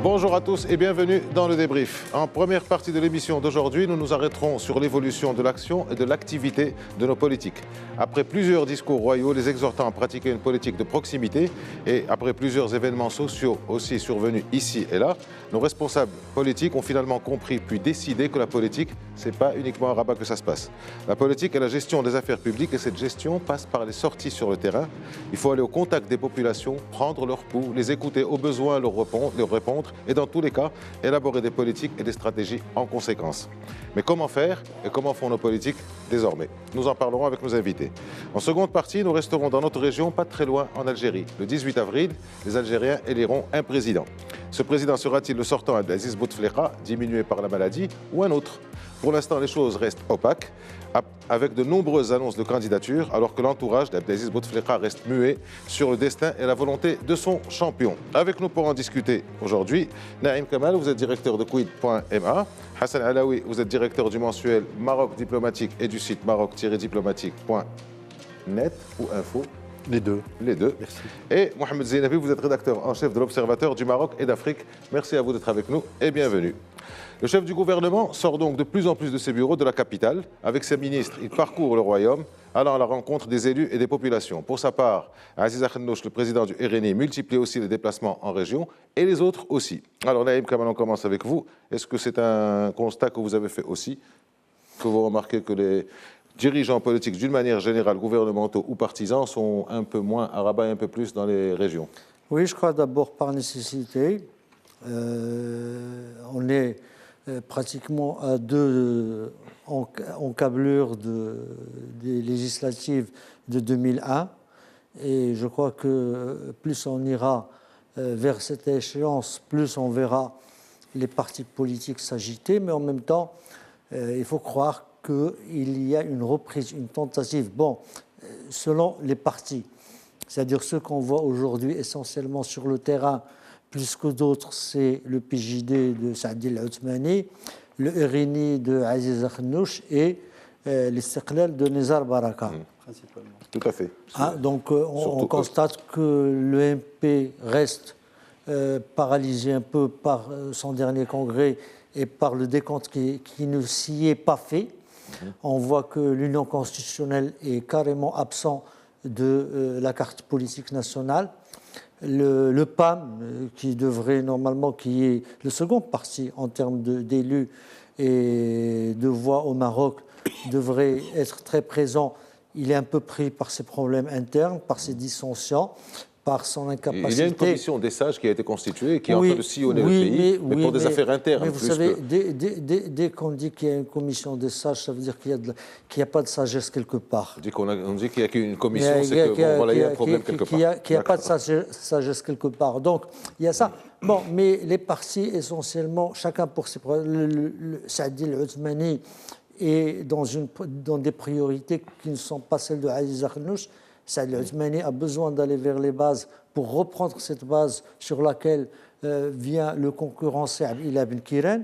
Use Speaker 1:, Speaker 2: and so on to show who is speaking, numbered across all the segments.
Speaker 1: Bonjour à tous et bienvenue dans le débrief. En première partie de l'émission d'aujourd'hui, nous nous arrêterons sur l'évolution de l'action et de l'activité de nos politiques. Après plusieurs discours royaux les exhortant à pratiquer une politique de proximité et après plusieurs événements sociaux aussi survenus ici et là, nos responsables politiques ont finalement compris puis décidé que la politique, c'est pas uniquement à Rabat que ça se passe. La politique est la gestion des affaires publiques et cette gestion passe par les sorties sur le terrain. Il faut aller au contact des populations, prendre leur pouls, les écouter au besoin, leur répondre et dans tous les cas, élaborer des politiques et des stratégies en conséquence. Mais comment faire et comment font nos politiques désormais? Nous en parlerons avec nos invités. En seconde partie, nous resterons dans notre région, pas très loin, en Algérie. Le 18 avril, les Algériens éliront un président. Ce président sera-t-il le sortant Abdelaziz Bouteflika, diminué par la maladie, ou un autre? Pour l'instant, les choses restent opaques, avec de nombreuses annonces de candidature, alors que l'entourage d'Abdelaziz Bouteflika reste muet sur le destin et la volonté de son champion. Avec nous pour en discuter aujourd'hui, Naïm Kamal, vous êtes directeur de Quid.ma, Hassan Alaoui, vous êtes directeur du mensuel Maroc Diplomatique et du site maroc-diplomatique.net ou info.
Speaker 2: Les deux.
Speaker 1: Les deux.
Speaker 2: Merci.
Speaker 1: Et Mohamed Zeinabi, vous êtes rédacteur en chef de l'Observateur du Maroc et d'Afrique. Merci à vous d'être avec nous et bienvenue. Le chef du gouvernement sort donc de plus en plus de ses bureaux de la capitale. Avec ses ministres, il parcourt le royaume, allant à la rencontre des élus et des populations. Pour sa part, Aziz Akhannouch, le président du RNI, multiplie aussi les déplacements en région et les autres aussi. Alors Naïm Kamal, on commence avec vous. Est-ce que c'est un constat que vous avez fait aussi, que vous remarquez que les dirigeants politiques, d'une manière générale, gouvernementaux ou partisans, sont un peu moins à Rabat et un peu plus dans les régions?
Speaker 3: Oui, je crois d'abord par nécessité. On est pratiquement à deux encablures des législatives de 2001. Et je crois que plus on ira vers cette échéance, plus on verra les partis politiques s'agiter. Mais en même temps, il faut croire qu'il y a une reprise, une tentative, selon les partis, c'est-à-dire ceux qu'on voit aujourd'hui essentiellement sur le terrain, plus que d'autres, c'est le PJD de Saadi El-Othmani, le RNI de Aziz Akhannouch et l'Istiqlal de Nizar Baraka.
Speaker 2: Principalement.
Speaker 1: Tout à fait.
Speaker 3: Donc on constate que l'EMP reste paralysé un peu par son dernier congrès et par le décompte qui ne s'y est pas fait. On voit que l'Union constitutionnelle est carrément absent de la carte politique nationale. Le PAM, qui devrait normalement, qui est le second parti en termes d'élus et de voix au Maroc, devrait être très présent. Il est un peu pris par ses problèmes internes, par ses dissensions, par son incapacité.
Speaker 1: Il y a une commission des sages qui a été constituée et qui est en train de sillonner le pays, mais pour des affaires internes.
Speaker 3: Mais vous savez, dès qu'on dit qu'il y a une commission des sages, ça veut dire qu'il n'y a pas de sagesse quelque part.
Speaker 1: On dit qu'il n'y a qu'une commission, c'est qu'il y a un problème quelque part.
Speaker 3: Qu'il n'y a pas de sagesse quelque part. Donc, il y a ça. Bon, mais les partis, essentiellement, chacun pour ses problèmes. Saadi El-Othmani est dans des priorités qui ne sont pas celles de Aziz Akhannouch. Saadi El-Othmani a besoin d'aller vers les bases pour reprendre cette base sur laquelle vient le concurrent Saad Ila Ben Kiran,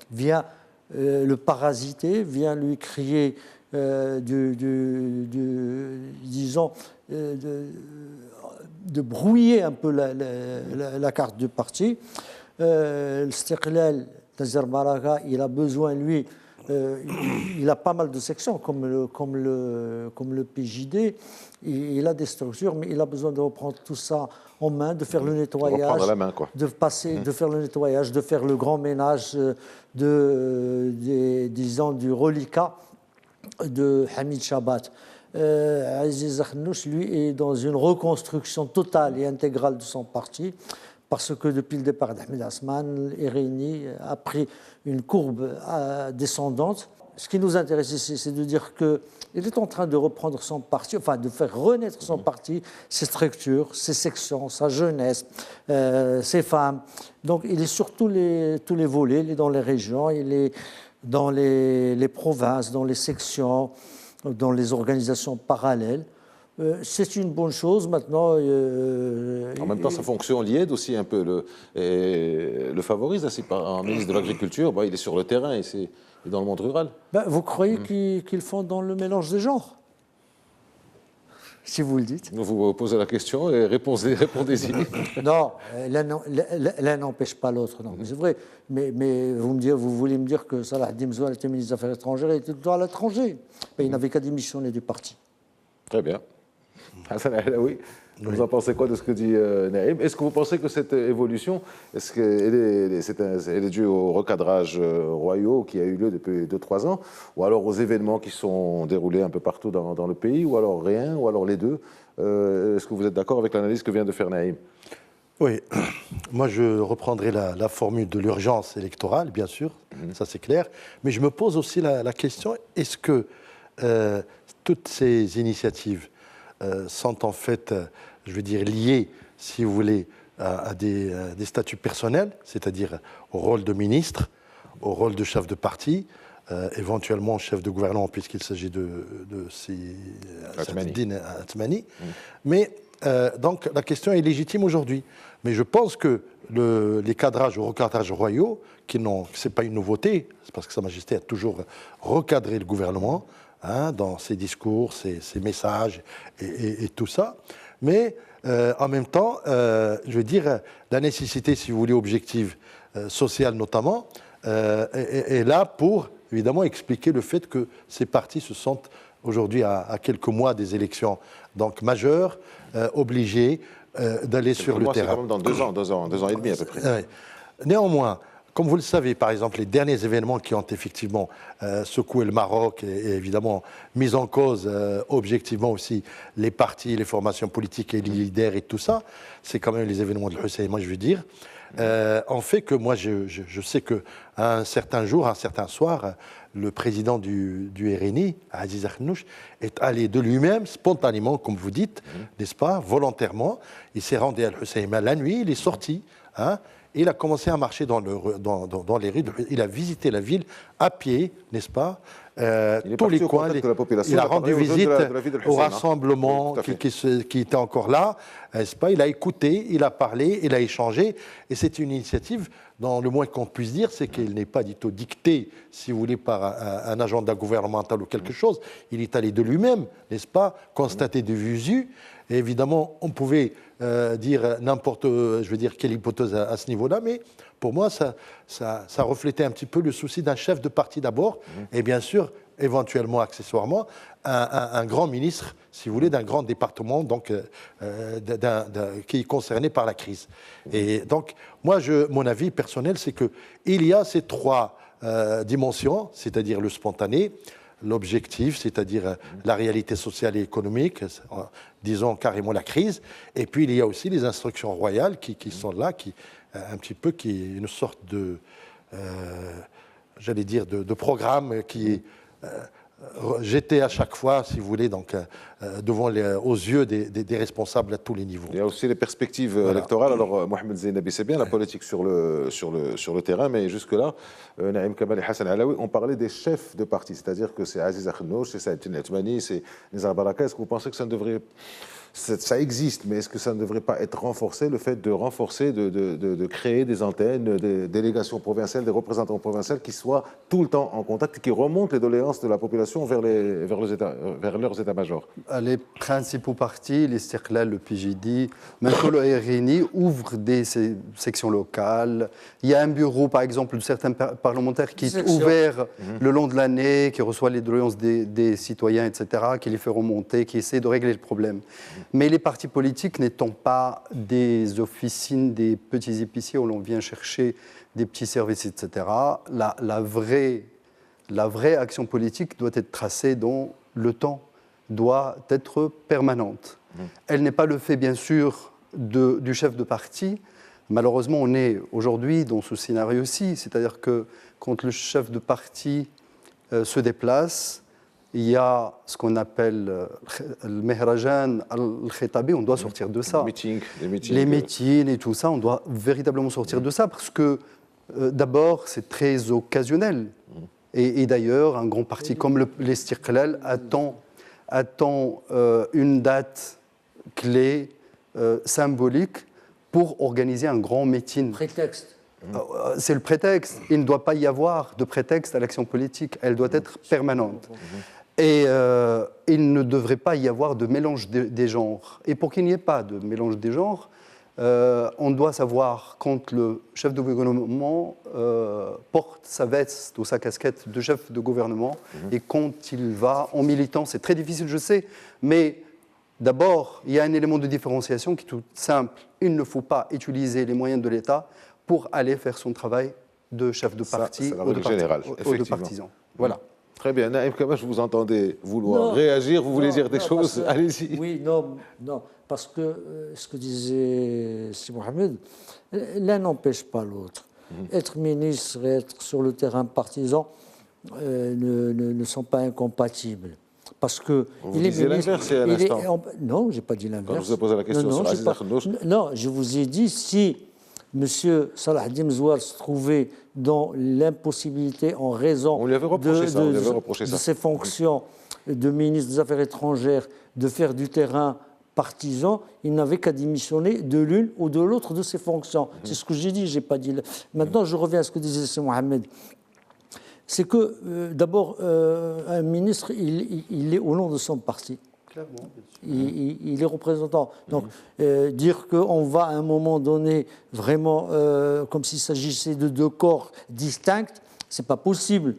Speaker 3: vient le parasiter, vient lui crier, disons, de brouiller un peu la carte du parti. L'Istiqlal Nizar Baraka, il a besoin, lui, il a pas mal de sections comme le PJD. Il a des structures, mais il a besoin de reprendre tout ça en main, de faire le nettoyage,
Speaker 1: la main, quoi.
Speaker 3: de faire le nettoyage, de faire le grand ménage disons, du reliquat de Hamid Chabat. Aziz Akhannouch, lui, est dans une reconstruction totale et intégrale de son parti, parce que depuis le départ d'Ahmed Asman, l'RNI a pris une courbe descendante. Ce qui nous intéresse ici, c'est de dire qu'il est en train de reprendre son parti, enfin de faire renaître son parti, ses structures, ses sections, sa jeunesse, ses femmes. Donc il est sur tous les volets, il est dans les régions, il est dans les provinces, dans les sections, dans les organisations parallèles. C'est une bonne chose. Maintenant,
Speaker 1: en même temps, sa fonction liée aussi un peu le favorise. En ministre de l'Agriculture, il est sur le terrain et c'est dans le monde rural.
Speaker 3: Vous croyez qu'ils font dans le mélange des genres? si vous le dites.
Speaker 1: Vous posez la question et répondez-y.
Speaker 3: Non, l'un n'empêche pas l'autre, non. C'est vrai, mais vous voulez me dire que Salah Dimzoua était ministre des Affaires étrangères et était tout le temps à l'étranger. Mais il n'avait qu'à démissionner du parti.
Speaker 1: Très bien. Hassan Alaoui, vous en pensez quoi de ce que dit Naïm? Est-ce que vous pensez que cette évolution, elle est due au recadrage royaux qui a eu lieu depuis 2-3 ans, ou alors aux événements qui sont déroulés un peu partout dans le pays, ou alors rien, ou alors les deux? Est-ce que vous êtes d'accord avec l'analyse que vient de faire Naïm?
Speaker 2: Oui, moi je reprendrai la formule de l'urgence électorale, bien sûr, ça c'est clair, mais je me pose aussi la question, est-ce que toutes ces initiatives sont en fait, je veux dire, liées, si vous voulez, à des statuts personnels, c'est-à-dire au rôle de ministre, au rôle de chef de parti, éventuellement chef de gouvernement, puisqu'il s'agit de Saadine Atmani. Mais donc la question est légitime aujourd'hui. Mais je pense que les cadrages ou recadrages royaux, ce n'est pas une nouveauté, c'est parce que Sa Majesté a toujours recadré le gouvernement, dans ses discours, ses messages et tout ça. Mais en même temps, je veux dire, la nécessité, si vous voulez, objective, sociale notamment, est là pour, évidemment, expliquer le fait que ces partis se sentent aujourd'hui à quelques mois des élections donc majeures, obligés d'aller sur le terrain.
Speaker 1: C'est quand même dans 2 ans et demi à peu près.
Speaker 2: Néanmoins, comme vous le savez, par exemple, les derniers événements qui ont effectivement secoué le Maroc et évidemment mis en cause objectivement aussi les partis, les formations politiques et les leaders et tout ça, c'est quand même les événements de l'Hussein, moi je veux dire, en fait que moi je sais qu'à un certain jour, un certain soir, le président du RNI, Aziz Akhnouch, est allé de lui-même, spontanément, comme vous dites, n'est-ce pas, volontairement, il s'est rendu à l'Hussein la nuit, il est sorti, il a commencé à marcher dans les rues. Il a visité la ville à pied, n'est-ce pas, tous les coins. Il a rendu visite au rassemblement qui était encore là, n'est-ce pas. Il a écouté, il a parlé, il a échangé. Et c'est une initiative dont le moins qu'on puisse dire, c'est qu'elle n'est pas du tout dictée, si vous voulez, par un agenda gouvernemental ou quelque chose. Il est allé de lui-même, n'est-ce pas, constater des visu. Et évidemment, on pouvait dire n'importe, je veux dire, quelle hypothèse à ce niveau-là, mais pour moi, ça reflétait un petit peu le souci d'un chef de parti d'abord, et bien sûr, éventuellement, accessoirement, un grand ministre, si vous voulez, d'un grand département, donc qui est concerné par la crise. Et donc, moi, mon avis personnel, c'est qu'il y a ces 3 dimensions, c'est-à-dire le spontané, l'objectif, c'est-à-dire la réalité sociale et économique, disons carrément la crise, et puis il y a aussi les instructions royales qui sont là, un petit peu qui est une sorte de, j'allais dire, de programme qui est jeté à chaque fois, si vous voulez, donc, aux yeux des responsables à tous les niveaux.
Speaker 1: Il y a aussi les perspectives électorales. Alors, Mohamed Zeinabi, c'est bien la politique sur le terrain, mais jusque-là, Naïm Kamal et Hassan Alaoui, on parlait des chefs de parti, c'est-à-dire que c'est Aziz Akhnouch, c'est Saadine Atmani, c'est Nizar Baraka. Est-ce que vous pensez que ça ne devrait... Ça existe, mais est-ce que ça ne devrait pas être renforcé, le fait de renforcer, de créer des antennes, des délégations provinciales, des représentants provinciaux qui soient tout le temps en contact et qui remontent les doléances de la population vers leurs états-majors?
Speaker 4: Les principaux partis, l'Istiqlal, le PJD, même que le RNI, ouvrent des sections locales. Il y a un bureau, par exemple, de certains parlementaires qui est ouvert le long de l'année, qui reçoit les doléances des citoyens, etc., qui les fait remonter, qui essaie de régler le problème. Mais les partis politiques n'étant pas des officines, des petits épiciers où l'on vient chercher des petits services, etc., la vraie action politique doit être tracée dans le temps, doit être permanente. Elle n'est pas le fait, bien sûr, du chef de parti. Malheureusement, on est aujourd'hui dans ce scénario-ci, c'est-à-dire que quand le chef de parti se déplace, il y a ce qu'on appelle le mehrajan al-khitabi, on doit sortir de ça. Les meetings et tout ça, on doit véritablement sortir de ça parce que d'abord, c'est très occasionnel. Et d'ailleurs, un grand parti comme l'Istiqlal attend une date clé, symbolique, pour organiser un grand meeting.
Speaker 3: Prétexte.
Speaker 4: C'est le prétexte. Il ne doit pas y avoir de prétexte à l'action politique. Elle doit être permanente. Et il ne devrait pas y avoir de mélange des genres. Et pour qu'il n'y ait pas de mélange des genres, on doit savoir quand le chef de gouvernement porte sa veste ou sa casquette de chef de gouvernement et quand il va en militant. C'est très difficile, je sais, mais d'abord, il y a un élément de différenciation qui est tout simple. Il ne faut pas utiliser les moyens de l'État pour aller faire son travail de chef de parti
Speaker 1: ou
Speaker 4: de partisan. Voilà.
Speaker 1: Très bien. Naïm Kama, je vous entendais vouloir réagir. Vous voulez dire des choses? Allez-y.
Speaker 3: Oui, non, parce que ce que disait Si Mohamed, l'un n'empêche pas l'autre. Être ministre et être sur le terrain partisan ne sont pas incompatibles. Parce que
Speaker 1: vous disiez l'inverse à l'instant.
Speaker 3: Non, je n'ai pas dit l'inverse.
Speaker 1: Quand je vous ai posé la question sur Aziz Akhannouch.
Speaker 3: Non, je vous ai dit si M. Salah Dimzouar se trouvait dans l'impossibilité en raison de ses fonctions de ministre des Affaires étrangères de faire du terrain partisan, il n'avait qu'à démissionner de l'une ou de l'autre de ses fonctions. C'est ce que j'ai dit, j'ai pas dit. Maintenant, je reviens à ce que disait C. Mohamed. C'est que, d'abord, un ministre, il est au nom de son parti. Il est représentant. Donc, dire qu'on va à un moment donné vraiment comme s'il s'agissait de deux corps distincts, c'est pas possible.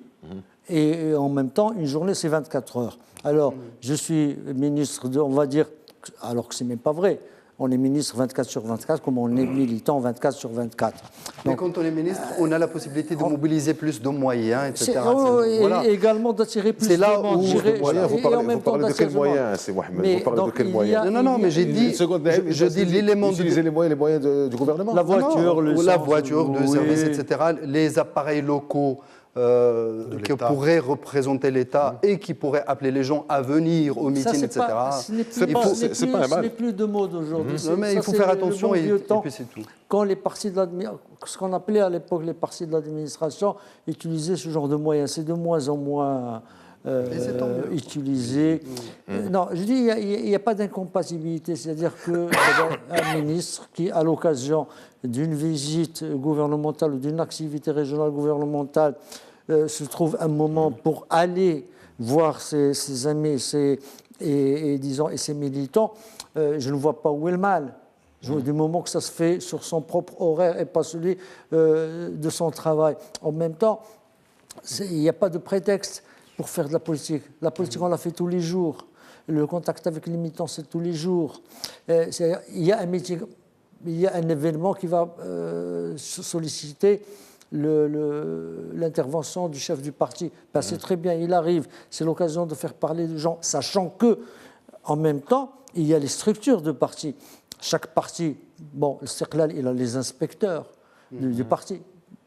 Speaker 3: Et en même temps, une journée, c'est 24 heures. Alors, je suis ministre on va dire, alors que c'est même pas vrai. On est ministre 24 sur 24, comme on est militant 24 sur 24.
Speaker 4: Mais quand on est ministre, on a la possibilité de mobiliser plus de moyens, etc.
Speaker 3: Et également d'attirer plus de monde.
Speaker 1: Vous parlez de quels moyens, c'est Mohamed? Vous parlez de quels moyens?
Speaker 4: Non, mais j'ai dit,
Speaker 1: je dis l'élément... Utiliser les moyens du gouvernement?
Speaker 3: La voiture,
Speaker 4: la voiture de service, etc. Les appareils locaux qui pourraient représenter l'État et qui pourraient appeler les gens à venir au meeting, etc.
Speaker 3: Ce n'est plus de mode aujourd'hui.
Speaker 4: Mais il faut faire attention et puis c'est tout.
Speaker 3: Quand les partis de ce qu'on appelait à l'époque les partis de l'administration utilisaient ce genre de moyens, c'est de moins en moins utilisé. Non, je dis il n'y a pas d'incompatibilité, c'est-à-dire qu'un ministre qui, à l'occasion d'une visite gouvernementale ou d'une activité régionale gouvernementale, se trouve un moment pour aller voir ses amis et ses militants, je ne vois pas où est le mal. Du moment que ça se fait sur son propre horaire et pas celui de son travail. En même temps, il n'y a pas de prétexte pour faire de la politique. La politique, on la fait tous les jours. Le contact avec les militants, c'est tous les jours. Il y a un meeting, il y a un événement qui va solliciter l'intervention du chef du parti. Ben, c'est très bien, il arrive. C'est l'occasion de faire parler de gens, sachant que, en même temps, il y a les structures de parti. Chaque parti, bon, le Istiqlal, il a les inspecteurs du parti.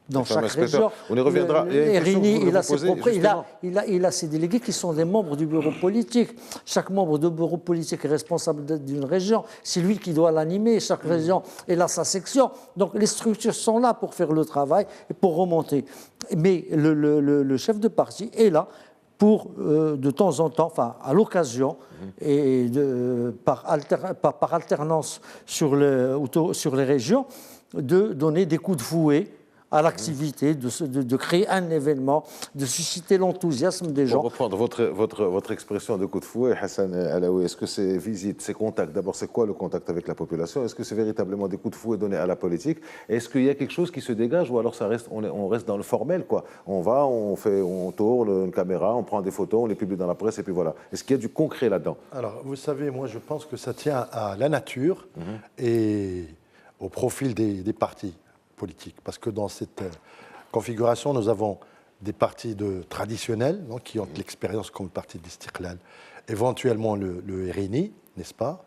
Speaker 3: Dans chaque région,
Speaker 1: on y reviendra.
Speaker 3: Rini, il a ses délégués qui sont des membres du bureau politique. Chaque membre du bureau politique est responsable d'une région. C'est lui qui doit l'animer. Chaque région a sa section. Donc les structures sont là pour faire le travail et pour remonter. Mais le chef de parti est là pour, de temps en temps, enfin à l'occasion, et par alternance sur les régions, de donner des coups de fouet à l'activité, de créer un événement, de susciter l'enthousiasme des gens.
Speaker 1: Pour reprendre votre expression de coup de fouet, Hassan Alaoui, est-ce que ces visites, ces contacts, d'abord c'est quoi le contact avec la population? Est-ce que c'est véritablement des coups de fouet donnés à la politique? Est-ce qu'il y a quelque chose qui se dégage ou alors on reste dans le formel, quoi? On va, on tourne une caméra, on prend des photos, on les publie dans la presse et puis voilà. Est-ce qu'il y a du concret là-dedans?
Speaker 2: Alors, vous savez, moi je pense que ça tient à la nature et au profil des partis politique. Parce que dans cette configuration, nous avons des partis traditionnels qui ont l'expérience comme le parti de l'Istiqlal, éventuellement le RNI, n'est-ce pas,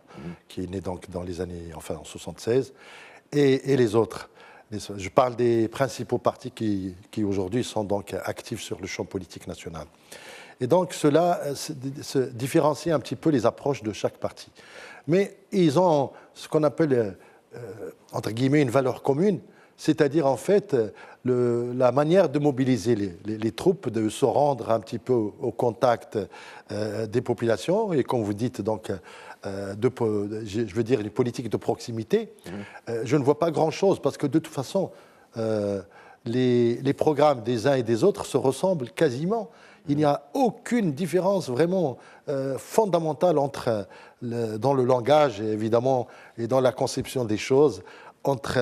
Speaker 2: qui est né donc dans les années, enfin en 76, et les autres. Je parle des principaux partis qui aujourd'hui sont donc actifs sur le champ politique national. Et donc cela se différencie un petit peu les approches de chaque parti. Mais ils ont ce qu'on appelle, entre guillemets, une valeur commune, c'est-à-dire en fait la manière de mobiliser les troupes, de se rendre un petit peu au contact des populations, et comme vous dites, donc, je veux dire, les politiques de proximité. Je ne vois pas grand-chose, parce que de toute façon, les programmes des uns et des autres se ressemblent quasiment. Il n'y a aucune différence vraiment fondamentale dans le langage, évidemment, et dans la conception des choses, entre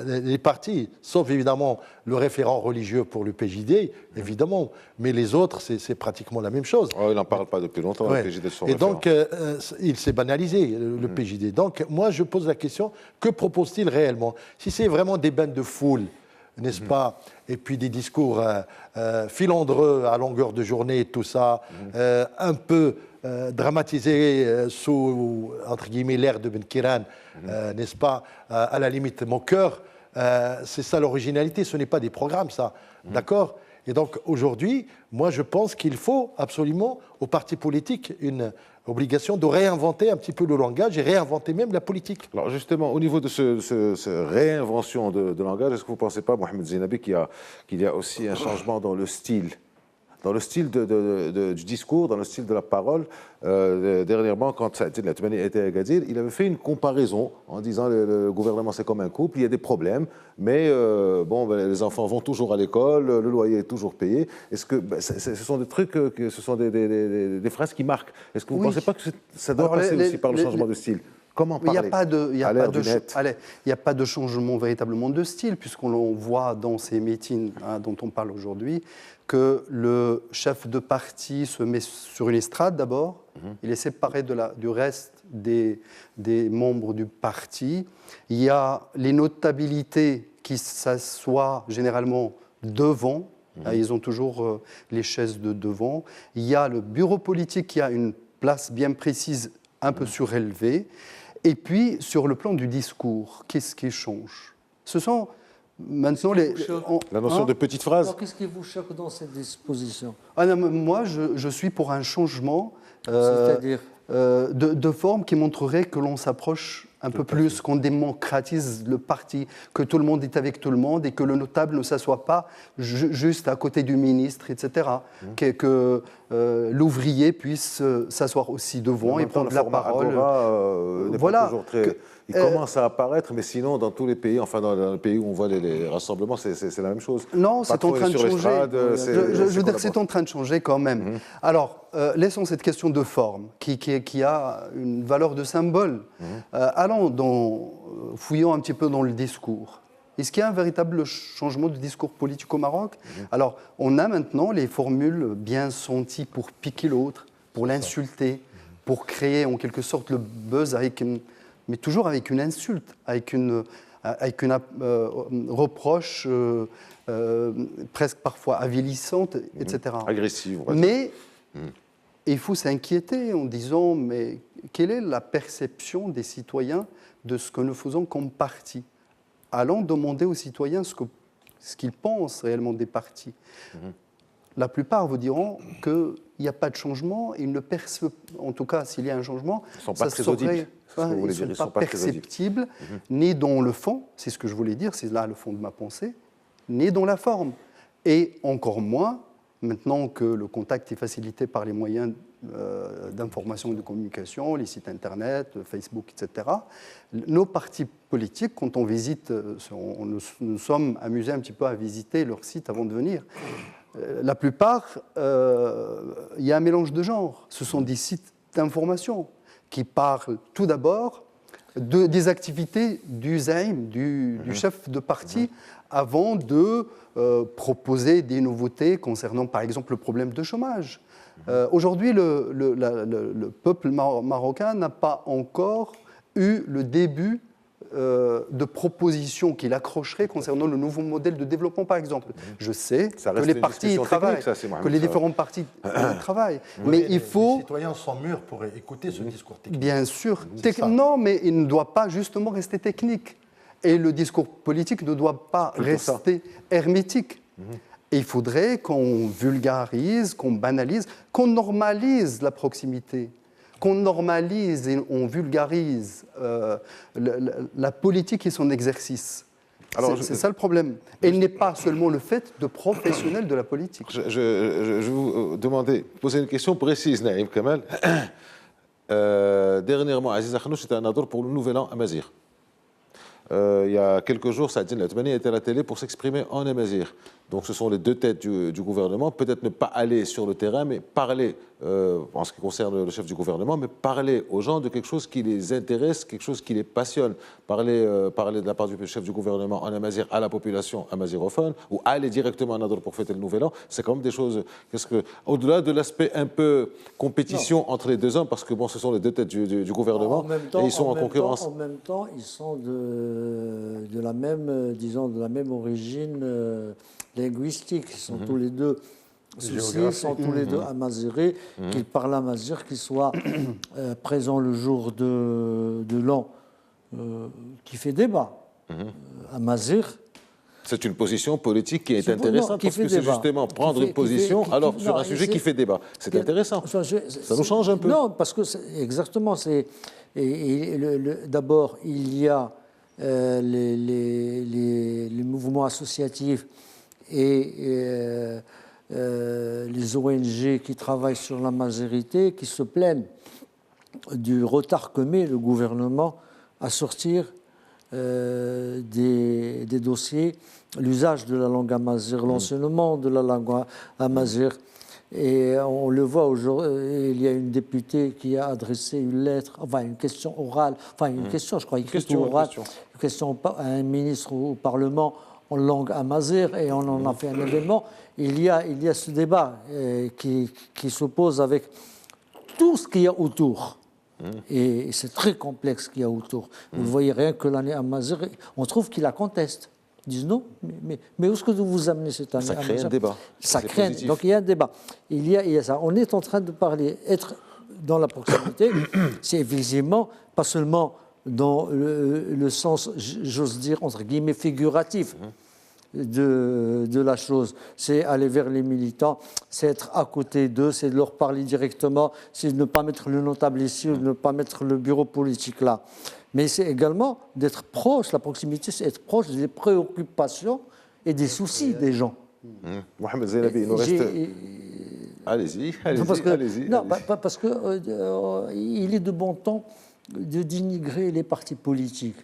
Speaker 2: les partis, sauf évidemment le référent religieux pour le PJD, évidemment, mais les autres, c'est pratiquement la même chose.
Speaker 1: Oh, il n'en parle pas depuis longtemps,
Speaker 2: Ouais.
Speaker 1: le PJD de son
Speaker 2: Et
Speaker 1: référent.
Speaker 2: donc, il s'est banalisé, le PJD. Donc, moi, je pose la question, que propose-t-il réellement? Si c'est vraiment des bains de foule, n'est-ce pas? Et puis des discours filandreux à longueur de journée, tout ça, un peu dramatisé sous, entre guillemets, l'ère de Ben Kiran, n'est-ce pas? À la limite, moqueur. C'est ça l'originalité, ce n'est pas des programmes, ça. D'accord? Et donc aujourd'hui, moi je pense qu'il faut absolument aux partis politiques une obligation de réinventer un petit peu le langage et réinventer même la politique.
Speaker 1: Alors justement, au niveau de ce réinvention de langage, est-ce que vous ne pensez pas, Mohamed Zeinabi, qu'il y a aussi un changement dans le style du discours, dans le style de la parole? Dernièrement, quand Saadine Latmani était à Agadir, il avait fait une comparaison en disant le gouvernement c'est comme un couple, il y a des problèmes, mais les enfants vont toujours à l'école, le loyer est toujours payé. Est-ce que ce sont des trucs, ce sont des phrases qui marquent? Est-ce que vous ne pensez pas que ça doit passer aussi par le changement de style? Comment parler?
Speaker 4: Il n'y a pas de changement véritablement de style, puisqu'on voit dans ces meetings dont on parle aujourd'hui que le chef de parti se met sur une estrade d'abord, il est séparé du reste des membres du parti. Il y a les notabilités qui s'assoient généralement devant, ils ont toujours les chaises de devant. Il y a le bureau politique qui a une place bien précise, un peu surélevée. Et puis, sur le plan du discours, qu'est-ce qui change? Ce sont maintenant
Speaker 1: la notion de petite phrase.
Speaker 3: Qu'est-ce qui vous choque dans cette disposition?
Speaker 4: Moi, je suis pour un changement
Speaker 3: C'est-à-dire
Speaker 4: de forme qui montrerait que l'on s'approche un peu plus, qu'on démocratise le parti, que tout le monde est avec tout le monde et que le notable ne s'assoit pas juste à côté du ministre, etc. Que l'ouvrier puisse s'asseoir aussi devant et prendre la parole.
Speaker 1: Voilà. Il commence à apparaître, mais sinon, dans tous les pays, enfin dans les pays où on voit les rassemblements, c'est la même chose.
Speaker 4: Non, c'est en train de changer. Je veux dire que c'est en train de changer quand même. Alors, laissons cette question de forme, qui a une valeur de symbole. Fouillons un petit peu dans le discours. Est-ce qu'il y a un véritable changement de discours politique au Maroc? Alors, on a maintenant les formules bien senties pour piquer l'autre, pour l'insulter, pour créer en quelque sorte le buzz mais toujours avec une insulte, avec une reproche presque parfois avilissante, etc.
Speaker 1: Agressive.
Speaker 4: Mais il faut s'inquiéter en disant, mais quelle est la perception des citoyens de ce que nous faisons comme parti? Allons demander aux citoyens ce qu'ils pensent réellement des partis. La plupart vous diront qu'il n'y a pas de changement, ils ne perçoivent, en tout cas s'il y a un changement,
Speaker 1: ils ne sont pas très audibles.
Speaker 4: Ils ne sont pas perceptibles, ni dans le fond, c'est ce que je voulais dire, c'est là le fond de ma pensée, ni dans la forme. Et encore moins, maintenant que le contact est facilité par les moyens d'information et de communication, les sites Internet, Facebook, etc., nos partis politiques, quand on visite, nous sommes amusés un petit peu à visiter leur site avant de venir. La plupart, il y a un mélange de genres. Ce sont des sites d'information qui parlent tout d'abord des activités du zaïm, du chef de parti, avant de proposer des nouveautés concernant, par exemple, le problème de chômage. Aujourd'hui, le peuple marocain n'a pas encore eu le début de propositions qu'il accrocherait concernant le nouveau modèle de développement, par exemple. Je sais que les partis y travaillent, que les différents partis travaillent, mais il faut...
Speaker 2: Les citoyens sont mûrs pour écouter ce discours technique.
Speaker 4: Bien sûr. Non, mais il ne doit pas justement rester technique. Et le discours politique ne doit pas rester hermétique. Et il faudrait qu'on vulgarise, qu'on banalise, qu'on normalise la proximité, qu'on normalise et on vulgarise la politique et son exercice. C'est ça le problème. Et il n'est pas seulement le fait de professionnels de la politique.
Speaker 1: Je vais vous poser une question précise, Naïm Kamal. Dernièrement, Aziz Akhnouch était un ador pour le Nouvel An amazigh. Il y a quelques jours, Saadine Latmani était à la télé pour s'exprimer en amazigh. Donc ce sont les deux têtes du gouvernement, peut-être ne pas aller sur le terrain, mais parler, en ce qui concerne le chef du gouvernement, mais parler aux gens de quelque chose qui les intéresse, quelque chose qui les passionne. Parler de la part du chef du gouvernement en amazigh à la population amazirophone, ou aller directement à Nador pour fêter le Nouvel An, c'est quand même des choses, au-delà de l'aspect un peu compétition entre les deux hommes, parce que bon, ce sont les deux têtes du gouvernement, et ils sont en concurrence.
Speaker 3: En même temps, ils sont de la même, disons, de la même origine linguistique. Ils sont tous les deux soucis, ils sont tous les deux amazigh, qu'ils parlent amazigh, qu'ils soient présents le jour de l'an qui fait débat. Amazigh.
Speaker 1: C'est une position politique qui est intéressante parce que c'est justement prendre une position sur un sujet qui fait débat. C'est intéressant. Ça nous change un peu.
Speaker 3: Non, parce que exactement, d'abord, il y a les mouvements associatifs et les ONG qui travaillent sur la majorité, qui se plaignent du retard que met le gouvernement à sortir des dossiers, l'usage de la langue amazigh, l'enseignement de la langue amazigh. Et on le voit aujourd'hui, il y a une députée qui a adressé une lettre, enfin une question orale, enfin une question, je crois, une question orale, une question à un ministre au Parlement en langue amazigh, et on en a fait un événement. Il y a ce débat qui s'oppose avec tout ce qu'il y a autour. Et c'est très complexe ce qu'il y a autour. Vous voyez, rien que l'année amazigh, on trouve qu'ils la contestent. Ils disent non, mais où est-ce que vous vous amenez cette année?
Speaker 1: Ça crée un débat.
Speaker 3: Ça crée. Donc il y a un débat. Il y a ça. On est en train de parler, être dans la proximité, c'est effectivement pas seulement dans le sens, j'ose dire, entre guillemets, figuratif de la chose. C'est aller vers les militants, c'est être à côté d'eux, c'est de leur parler directement, c'est de ne pas mettre le notable ici, de ne pas mettre le bureau politique là. Mais c'est également d'être proche, la proximité, c'est être proche des préoccupations et des soucis des gens.
Speaker 1: Mohamed Zainabi, il nous reste... Allez-y.
Speaker 3: Non, parce qu'il est de bon ton de dénigrer les partis politiques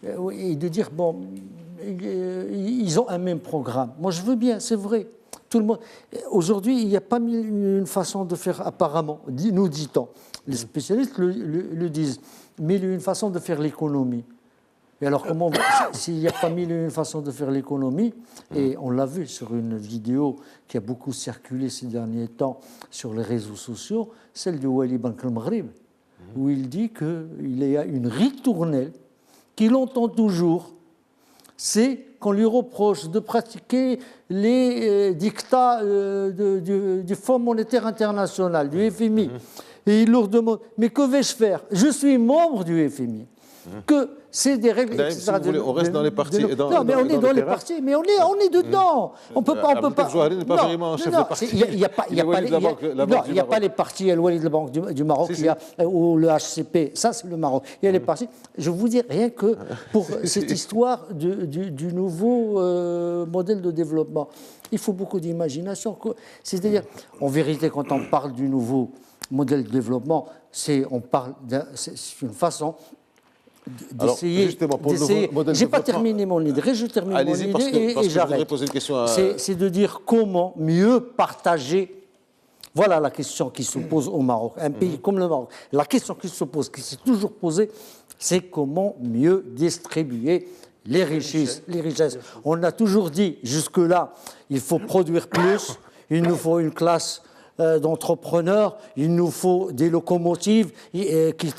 Speaker 3: et de dire, bon, ils ont un même programme. Moi, je veux bien, c'est vrai. Tout le monde. Aujourd'hui, il n'y a pas une façon de faire, apparemment, nous dit-on. Les spécialistes le disent. Mille et une façons de faire l'économie. Et alors, s'il n'y a pas mille et une façons de faire l'économie, et on l'a vu sur une vidéo qui a beaucoup circulé ces derniers temps sur les réseaux sociaux, celle de Wali Bank al-Maghrib, où il dit qu'il y a une ritournelle qu'il entend toujours, c'est qu'on lui reproche de pratiquer les dictats du Fonds monétaire international, du FMI. Et il leur demande, mais que vais-je faire? Je suis membre du FMI. Que c'est des règles, etc.
Speaker 1: Si vous voulez, on reste dans les partis.
Speaker 3: Non, mais on est dans les partis, mais on est dedans. On peut pas.
Speaker 1: Jouhari n'est pas vraiment chef de parti.
Speaker 3: Il n'y a pas les partis, il y a le Walid de la Banque du Maroc, il y a ou le HCP, ça c'est le Maroc. Il y a les partis. Je vous dis rien que pour cette histoire du nouveau modèle de développement, il faut beaucoup d'imagination. C'est-à-dire, en vérité, quand on parle du nouveau modèle de développement, c'est une façon d'essayer. Je n'ai pas terminé mon idée, je termine mon idée et j'arrête. C'est de dire comment mieux partager. Voilà la question qui se pose au Maroc. Un pays comme le Maroc, la question qui se pose, qui s'est toujours posée, c'est comment mieux distribuer les richesses. On a toujours dit jusque-là, il faut produire plus, il nous faut une classe d'entrepreneurs, il nous faut des locomotives qui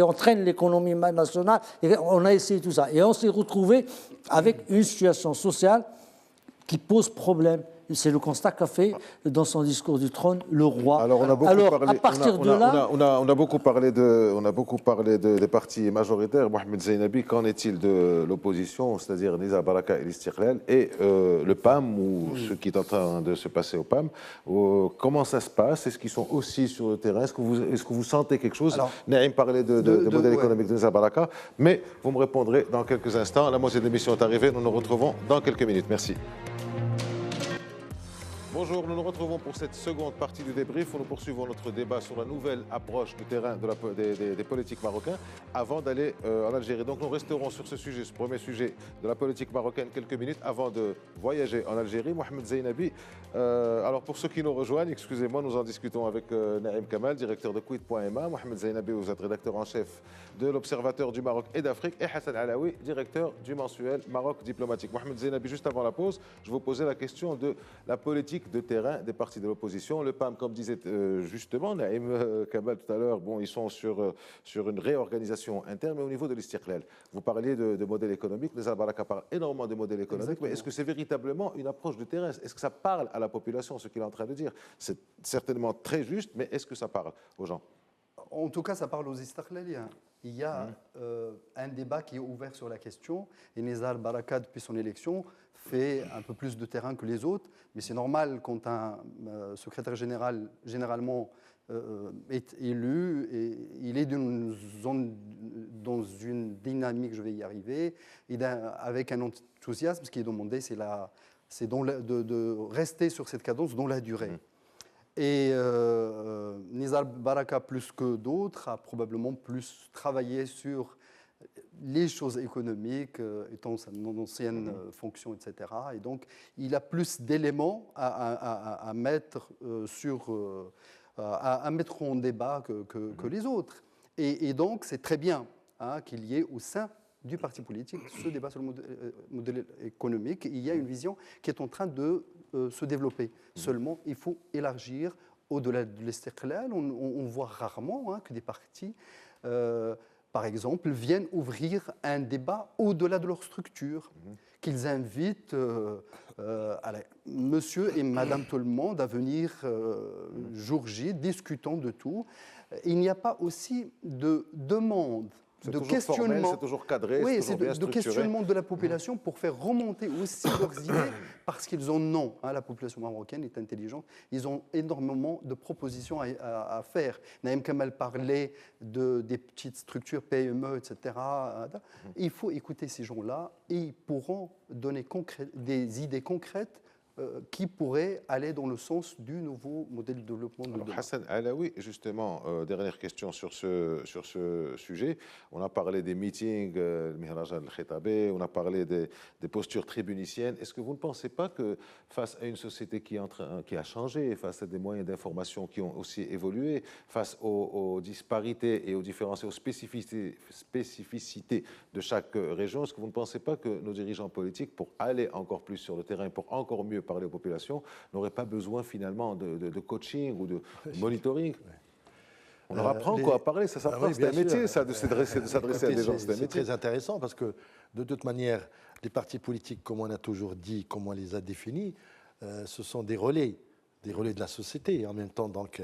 Speaker 3: entraînent l'économie nationale. Et on a essayé tout ça. Et on s'est retrouvé avec une situation sociale qui pose problème. C'est le constat qu'a fait dans son discours du trône le roi.
Speaker 1: Alors, on a beaucoup parlé des partis majoritaires. Mohamed Zainabi, qu'en est-il de l'opposition, c'est-à-dire Nizar Baraka et l'Istiqlal, et le PAM, ou ce qui est en train de se passer au PAM? Comment ça se passe? Est-ce qu'ils sont aussi sur le terrain? Est-ce que vous sentez quelque chose? Naïm parlait de modèle économique de Nizar Baraka, mais vous me répondrez dans quelques instants. La moitié de l'émission est arrivée. Nous nous retrouvons dans quelques minutes. Merci. Bonjour, nous nous retrouvons pour cette seconde partie du débrief où nous poursuivons notre débat sur la nouvelle approche du terrain des politiques marocains avant d'aller en Algérie. Donc nous resterons sur ce sujet, ce premier sujet de la politique marocaine quelques minutes avant de voyager en Algérie. Mohamed Zainabi, alors pour ceux qui nous rejoignent, excusez-moi, nous en discutons avec Naïm Kamal, directeur de Quid.ma. Mohamed Zainabi, vous êtes rédacteur en chef de l'Observateur du Maroc et d'Afrique. Et Hassan Alaoui, directeur du mensuel Maroc Diplomatique. Mohamed Zainabi, juste avant la pause, je vous posais la question de la politique de terrain des partis de l'opposition. Le PAM, comme disait justement Naïm Kamal tout à l'heure, bon, ils sont sur une réorganisation interne, mais au niveau de l'Istiqlal. Vous parliez de modèle économique, les Al-Baraka parlent énormément de modèle économique, exactement. Mais est-ce que c'est véritablement une approche de terrain? Est-ce que ça parle à la population, ce qu'il est en train de dire? C'est certainement très juste, mais est-ce que ça parle aux gens?
Speaker 4: En tout cas, ça parle aux Istiqlaliens. Il y a un débat qui est ouvert sur la question, et Nizar Baraka, depuis son élection, fait un peu plus de terrain que les autres, mais c'est normal quand un secrétaire général, généralement, est élu, et il est dans une dynamique, je vais y arriver, et avec un enthousiasme. Ce qui est demandé, c'est de rester sur cette cadence dans la durée. Et Nizar Baraka, plus que d'autres, a probablement plus travaillé sur les choses économiques, étant son ancienne fonction, etc. Et donc, il a plus d'éléments à mettre à mettre en débat que les autres. Et donc, c'est très bien qu'il y ait au sein du parti politique ce débat sur le modèle économique. Il y a une vision qui est en train de se développer. Seulement, il faut élargir au-delà de l'Istiqlal. On voit rarement que des partis, par exemple, viennent ouvrir un débat au-delà de leur structure, qu'ils invitent monsieur et madame tout le monde à venir jour J, discutant de tout. Il n'y a pas aussi de demande, de questionnement,
Speaker 1: c'est toujours cadré,
Speaker 4: oui,
Speaker 1: c'est toujours
Speaker 4: de questionnement de la population pour faire remonter aussi leurs idées, parce qu'ils en ont. La population marocaine est intelligente. Ils ont énormément de propositions à faire. Naïm Kamal parlait des petites structures PME, etc. Il faut écouter ces gens-là et ils pourront donner des idées concrètes qui pourrait aller dans le sens du nouveau modèle de développement.
Speaker 1: Alors, Hassan Alaoui, justement, dernière question sur ce sujet. On a parlé des meetings, le Mihraj al-Khitabé, on a parlé des postures tribuniciennes. Est-ce que vous ne pensez pas que face à une société qui a changé, face à des moyens d'information qui ont aussi évolué, face aux disparités et aux différences et aux spécificités de chaque région, est-ce que vous ne pensez pas que nos dirigeants politiques, pour aller encore plus sur le terrain, pour encore mieux parler aux populations, n'auraient pas besoin finalement de coaching ou de monitoring? On leur apprend quoi à parler, ça s'apprend, c'est un métier ça, de s'adresser à des gens,
Speaker 2: c'est très intéressant parce que de toute manière, les partis politiques, comme on a toujours dit, comme on les a définis, ce sont des relais de la société. En même temps, donc,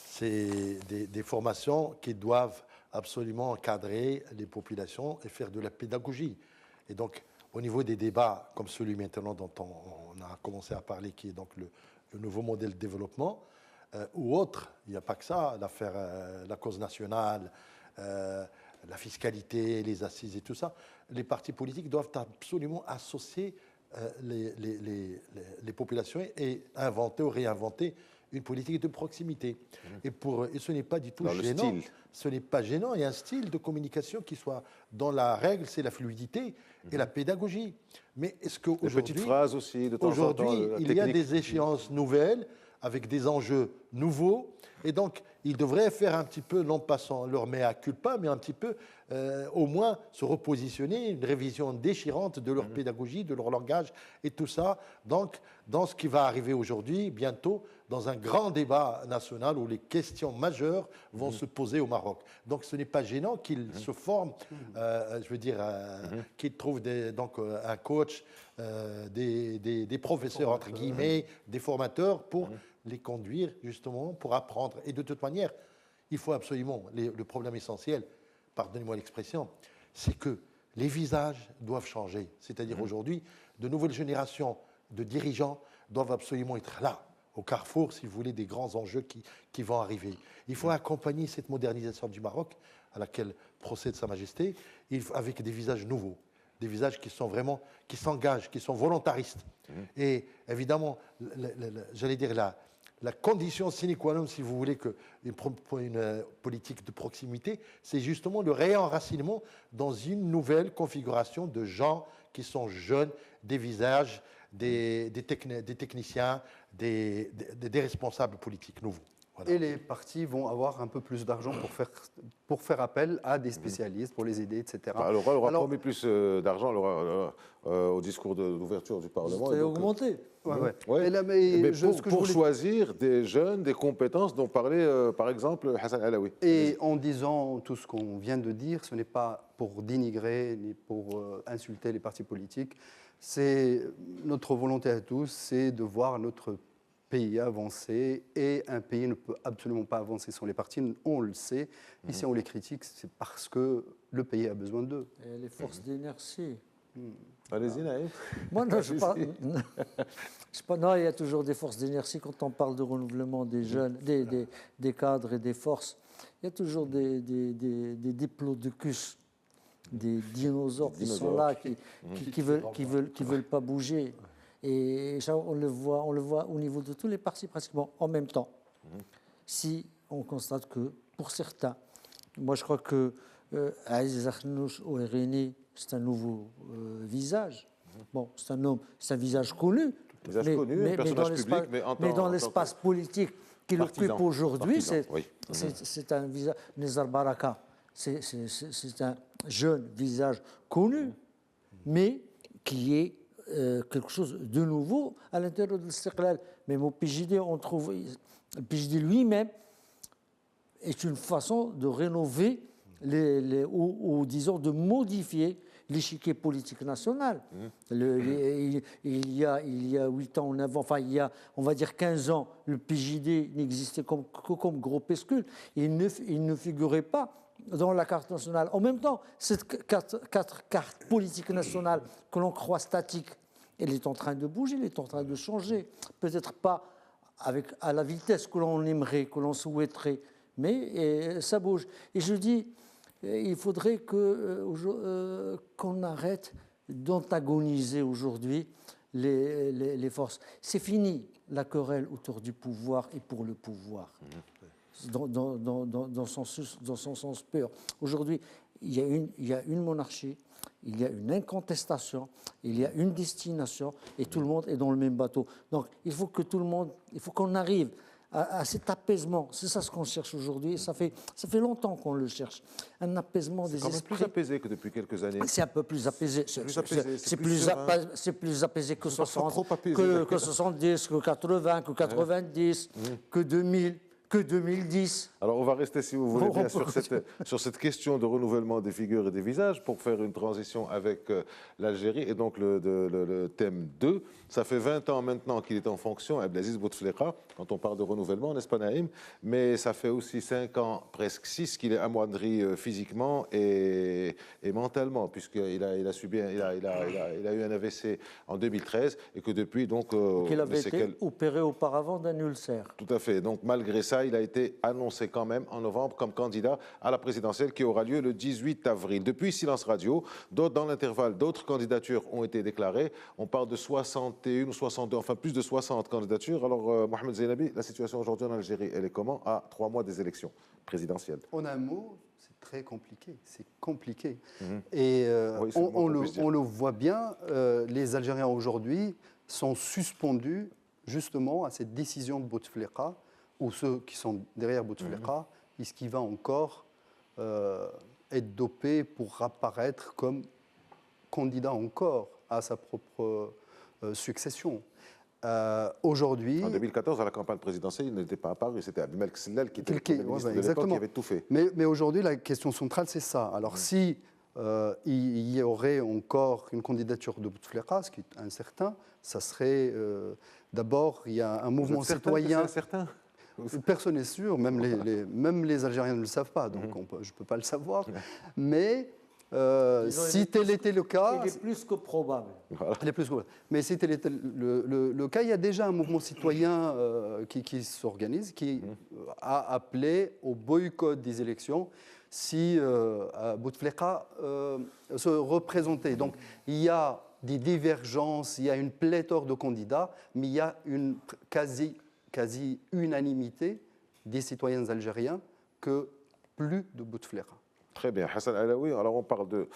Speaker 2: c'est des formations qui doivent absolument encadrer les populations et faire de la pédagogie. Et donc, au niveau des débats comme celui maintenant dont on a commencé à parler, qui est donc le nouveau modèle de développement, ou autre, il n'y a pas que ça, l'affaire, la cause nationale, la fiscalité, les assises et tout ça, les partis politiques doivent absolument associer les populations et inventer ou réinventer une politique de proximité. Et ce n'est pas du tout gênant. Ce n'est pas gênant. Il y a un style de communication qui soit dans la règle, c'est la fluidité et la pédagogie. Mais est-ce qu'aujourd'hui,
Speaker 1: petites phrases aussi, de temps en temps,
Speaker 2: il y a des échéances nouvelles avec des enjeux nouveaux, et donc ils devraient faire un petit peu, non pas sans leur mea culpa, mais un petit peu, au moins se repositionner, une révision déchirante de leur pédagogie, de leur langage, et tout ça, donc dans ce qui va arriver aujourd'hui, bientôt, dans un grand débat national où les questions majeures vont se poser au Maroc. Donc ce n'est pas gênant qu'ils se forment, je veux dire, qu'ils trouvent donc un coach, des professeurs, entre guillemets, des formateurs pour les conduire justement, pour apprendre. Et de toute manière, il faut absolument, le problème essentiel, pardonnez-moi l'expression, c'est que les visages doivent changer. C'est-à-dire aujourd'hui, de nouvelles générations de dirigeants doivent absolument être là, au carrefour, si vous voulez, des grands enjeux qui vont arriver. Il faut accompagner cette modernisation du Maroc, à laquelle procède Sa Majesté, avec des visages nouveaux. des visages qui sont vraiment, qui s'engagent, qui sont volontaristes. Et évidemment, j'allais dire la condition sine qua non, si vous voulez, une politique de proximité, c'est justement le réenracinement dans une nouvelle configuration de gens qui sont jeunes, des visages, des techniciens, des responsables politiques nouveaux. Voilà.
Speaker 4: Et les partis vont avoir un peu plus d'argent pour faire appel à des spécialistes, pour les aider, etc.
Speaker 1: Alors, elle aura promis plus d'argent au discours d'ouverture du Parlement.
Speaker 3: C'est augmenté.
Speaker 1: Ouais. Pour choisir des jeunes, des compétences dont parlait par exemple Hassan Alaoui.
Speaker 4: Et en disant tout ce qu'on vient de dire, ce n'est pas pour dénigrer ni pour insulter les partis politiques. C'est notre volonté à tous, c'est de voir notre pays avancer, et un pays ne peut absolument pas avancer sans les partis, on le sait. Et si on les critique, c'est parce que le pays a besoin d'eux.
Speaker 3: Et les forces d'inertie.
Speaker 1: Allez-y, Naïm.
Speaker 3: Moi, non, je parle. Non, il y a toujours des forces d'inertie quand on parle de renouvellement des jeunes, des cadres et des forces. Il y a toujours des diplodocus, des dinosaures qui sont là, qui veulent pas bouger. Et ça, on le voit au niveau de tous les partis pratiquement en même temps. Si on constate que, pour certains, moi je crois que Aziz Akhannouch Ouerini, c'est un nouveau visage. Bon, c'est un visage connu.
Speaker 1: Mais
Speaker 3: dans l'espace politique qu'il occupe aujourd'hui, c'est un visage. Nizar Baraka, c'est un jeune visage connu, mais qui est quelque chose de nouveau à l'intérieur de l'Istiqlal. Même au PJD, on trouve. Le PJD lui-même est une façon de rénover ou disons de modifier l'échiquier politique national. Il y a 8 ans, 9 ans, enfin il y a, on va dire 15 ans, le PJD n'existait que comme groupuscule. Il ne figurait pas dans la carte nationale. En même temps, cette carte politique nationale que l'on croit statique, elle est en train de bouger, elle est en train de changer. Peut-être pas à la vitesse que l'on aimerait, que l'on souhaiterait, mais ça bouge. Et je dis, il faudrait qu'on arrête d'antagoniser aujourd'hui les forces. C'est fini la querelle autour du pouvoir et pour le pouvoir. Dans son sens pur. Aujourd'hui, il y a une monarchie, il y a une incontestation, il y a une destination et tout le monde est dans le même bateau. Donc il faut qu'on arrive à cet apaisement. C'est ça ce qu'on cherche aujourd'hui. Ça fait longtemps qu'on le cherche. Un apaisement des esprits.
Speaker 1: C'est plus apaisé que depuis quelques années.
Speaker 3: C'est un peu plus apaisé. C'est plus apaisé que 60, que 70, que 80, que 90, que 2000. Que 2010.
Speaker 1: Alors on va rester, si vous voulez bien, sur cette question de renouvellement des figures et des visages pour faire une transition avec l'Algérie et donc le thème 2. Ça fait 20 ans maintenant qu'il est en fonction, Abdelaziz Bouteflika, quand on parle de renouvellement, n'est-ce pas Naïm? Mais ça fait aussi 5 ans, presque 6, qu'il est amoindri physiquement et mentalement, puisqu'il a eu un AVC en 2013 et que depuis donc...
Speaker 3: qu'il avait été opéré auparavant d'un ulcère.
Speaker 1: Tout à fait. Donc malgré ça, il a été annoncé quand même en novembre comme candidat à la présidentielle qui aura lieu le 18 avril. Depuis Silence Radio, dans l'intervalle, d'autres candidatures ont été déclarées. On parle de 61 ou 62, enfin plus de 60 candidatures. Alors, Mohamed Zeinabi, la situation aujourd'hui en Algérie, elle est comment à 3 mois des élections présidentielles?
Speaker 4: En un mot, c'est très compliqué. C'est compliqué. Et on le voit bien, les Algériens aujourd'hui sont suspendus justement à cette décision de Bouteflika, ou ceux qui sont derrière Bouteflika, est-ce qu'il va encore être dopé pour apparaître comme candidat encore à sa propre succession. Aujourd'hui...
Speaker 1: En 2014, à la campagne présidentielle, il n'était pas apparu. C'était Abdelmalek Sellal qui était le Premier ministre de l'époque qui avait tout fait.
Speaker 4: Mais aujourd'hui, la question centrale, c'est ça. Alors si il y aurait encore une candidature de Bouteflika, ce qui est incertain, ça serait... D'abord, il y a un mouvement citoyen...
Speaker 1: C'est incertain.
Speaker 4: Personne n'est sûr, même les Algériens ne le savent pas, donc je ne peux pas le savoir. Mais si tel était le cas...
Speaker 3: Il est plus que probable.
Speaker 1: Voilà.
Speaker 4: Il est plus que probable. Mais si tel était le cas, il y a déjà un mouvement citoyen qui s'organise, qui a appelé au boycott des élections. si Bouteflika se représentait. Donc il y a des divergences, il y a une pléthore de candidats, mais il y a une quasi-unanimité des citoyens algériens que plus de Bouteflika.
Speaker 1: Très bien. Hassan Alaoui, alors on parle de